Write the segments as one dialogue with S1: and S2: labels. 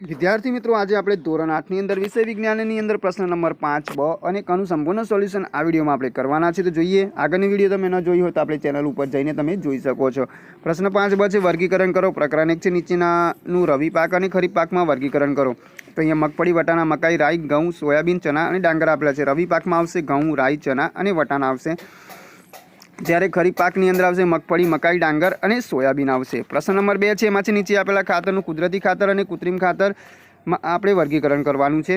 S1: વિદ્યાર્થી મિત્રો, આજે આપણે ધોરણ 8 ની અંદર વિષય વિજ્ઞાનની અંદર પ્રશ્ન નંબર 5 અને કનું સંપૂર્ણ સોલ્યુશન આ વિડીયોમાં આપણે કરવાના છે. તો જોઈએ, આગળની વિડીયો તમે ન જોઈ હોય તો આપણે ચેનલ ઉપર જઈને તમે જોઈ શકો છો. પ્રશ્ન 5 છે, વર્ગીકરણ કરો. પ્રકરણ 1 છે, નીચેનાનું રવિ પાક અને ખરીફ પાકમાં વર્ગીકરણ કરો. તો અહીંયા મગફળી, વટાણા, મકાઈ, રાઈ, ઘઉં, સોયાબીન, ચણા અને ડાંગર આપેલા છે. રવિ પાકમાં આવશે ઘઉં, રાઈ, ચણા અને વટાણા આવશે. જ્યારે ખરીફ પાકની અંદર આવશે મગફળી, મકાઈ, ડાંગર અને સોયાબીન આવશે. પ્રશ્ન નંબર 2 છે, એમાં છે નીચે આપેલા ખાતરનું કુદરતી ખાતર અને કૃત્રિમ ખાતરમાં આપણે વર્ગીકરણ કરવાનું છે.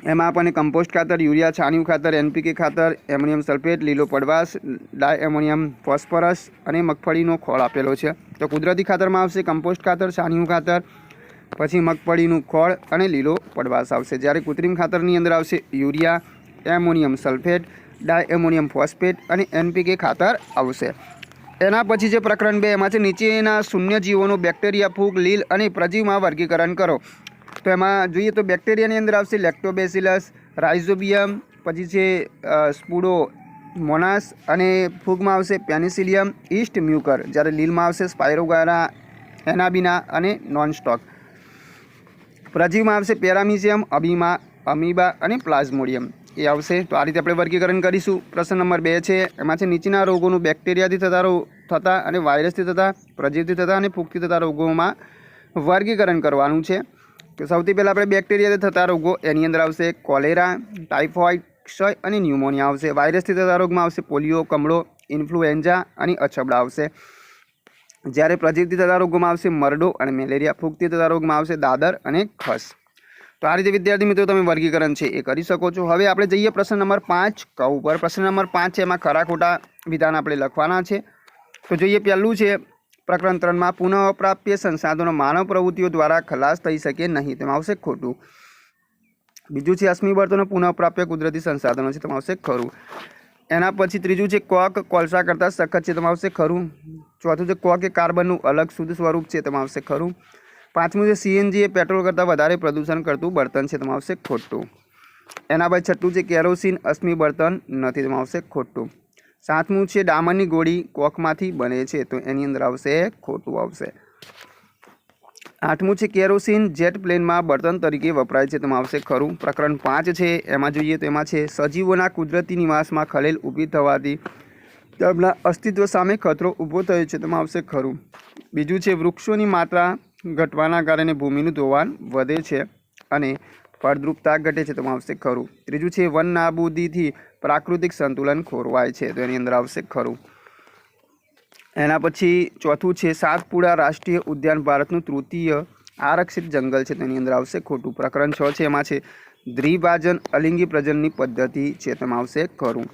S1: એમાં આપણને કમ્પોસ્ટ ખાતર, યુરિયા, છાણિયું ખાતર, NPK ખાતર, એમોનિયમ સલ્ફેટ, લીલો પડવાશ, ડાયએમોનિયમ ફોસ્ફરસ અને મગફળીનો ખોળ આપેલો છે. તો કુદરતી ખાતરમાં આવશે કમ્પોસ્ટ ખાતર, છાણિયું ખાતર, પછી મગફળીનું ખોળ અને લીલો પડવાશ આવશે. જ્યારે કૃત્રિમ ખાતરની અંદર આવશે યુરિયા, એમોનિયમ સલ્ફેટ, ડાયએમોનિયમ ફોસ્ફેટ અને NPK ખાતર આવશે. એના પછી જે પ્રકરણ 2 એમાં છે નીચેના શૂન્ય જીવોનું બેક્ટેરિયા, ફૂગ, લીલ અને પ્રજીવમાં વર્ગીકરણ કરો. તો એમાં જોઈએ તો બેક્ટેરિયાની અંદર આવશે લેક્ટોબેસિલસ, રાઇઝોબિયમ, પછી છે સ્પુડોમોનાસ અને ફૂગમાં આવશે પેનિસિલિયમ, ઈસ્ટ મ્યુકર. જ્યારે લીલમાં આવશે સ્પાયરોગારા, એનાબિના અને નોનસ્ટોક. પ્રજીવમાં આવશે પેરામિસિયમ, અમીબા અને પ્લાઝ્મોડિયમ એ આવશે. તો આ રીતે આપણે વર્ગીકરણ કરીશું. પ્રશ્ન નંબર 2 છે, એમાં છે નીચેના રોગોનું બેક્ટેરિયાથી થતા અને વાયરસથી થતા, પ્રજીવથી થતા અને ફૂગથી થતા રોગોમાં વર્ગીકરણ કરવાનું છે. તો સૌથી પહેલાં આપણે બેક્ટેરિયાથી થતા રોગો એની અંદર આવશે કોલેરા, ટાઇફોઇડ, ક્ષય અને ન્યુમોનિયા આવશે. વાયરસથી થતા રોગમાં આવશે પોલિયો, કમળો, ઇન્ફ્લુએન્ઝા અને અછબડા આવશે. જ્યારે પ્રજીવથી થતા રોગોમાં આવશે મરડો અને મેલેરિયા. ફૂગથી થતા રોગમાં આવશે દાદર અને ખસ. તો આ રીતે વિદ્યાર્થી મિત્રો તમે વર્ગીકરણ છે એ કરી શકો છો. હવે આપણે જઈએ પ્રશ્ન નંબર 5 ક ઉપર. પ્રશ્ન નંબર 5 છે, એમાં ખરા ખોટા વિધાન આપણે લખવાના છે. તો જોઈએ, પહેલું છે પ્રકરણ 3માં પુનઃપ્રાપ્ય સંસાધનો માનવ પ્રવૃત્તિઓ દ્વારા ખલાસ થઈ શકે નહીં. તેમાં આવશે ખોટું. બીજું છે અશ્મિ બળતણનો પુનઃપ્રાપ્ય કુદરતી સંસાધનો છે. તેમાં આવશે ખરું. એના પછી ત્રીજું છે કોક કોલસા કરતાં સખત છે. તેમાં આવશે ખરું. ચોથું છે કોક એ કાર્બનનું અલગ શુદ્ધ સ્વરૂપ છે. તેમાં આવશે ખરું. પાંચમું છે CNG એ પેટ્રોલ કરતાં વધારે પ્રદૂષણ કરતું બળતણ છે. તેમાં આવશે ખોટું. એના પછી છઠ્ઠું છે કેરોસીન અશ્મિ બળતણ નથી. તેમાં આવશે ખોટું. સાતમું છે ડામરની ગોળી કોકમાંથી બને છે. તો એની અંદર આવશે ખોટું આવશે. આઠમું છે કેરોસીન જેટ પ્લેનમાં બળતણ તરીકે વપરાય છે. તેમાં આવશે ખરું. પ્રકરણ 5 છે, એમાં જોઈએ તો એમાં છે સજીવોના કુદરતી નિવાસમાં ખલેલ ઊભી થવાથી તેમના અસ્તિત્વ સામે ખતરો ઊભો થયો છે. તેમાં આવશે ખરું. બીજું છે વૃક્ષોની માત્રા ઘટવાના કારણે ભૂમિનું ધોવાણ વધે છે અને ફળદ્રુપતા ઘટે છે. તેમાં આવશે ખરું. ત્રીજું છે વન નાબૂદીથી પ્રાકૃતિક સંતુલન ખોરવાય છે. તો એની અંદર આવશે ખરું. એના પછી ચોથું છે સાતપુડા રાષ્ટ્રીય ઉદ્યાન ભારતનું તૃતીય આરક્ષિત જંગલ છે. તેની અંદર આવશે ખોટું. પ્રકરણ 6 છે, એમાં છે દ્વિભાજન અલિંગી પ્રજનનની પદ્ધતિ છે. તેમાં આવશે ખરું.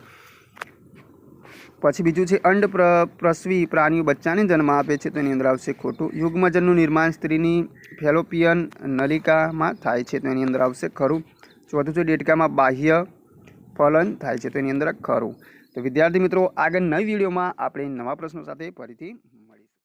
S1: પછી બીજું છે અંડપ્રસવી પ્રાણીઓ બચ્ચાને જન્મ આપે છે. તો એની અંદર આવશે ખોટું. યુગ્મજનનું નિર્માણ સ્ત્રીની ફેલોપિયન નલિકામાં થાય છે. તો એની અંદર આવશે ખરું. ચોથું છે દેડકામાં બાહ્ય ફલન થાય છે. તો એની અંદર ખરું. તો વિદ્યાર્થી મિત્રો, આગળ નવી વિડીયોમાં આપણે નવા પ્રશ્નો સાથે ફરીથી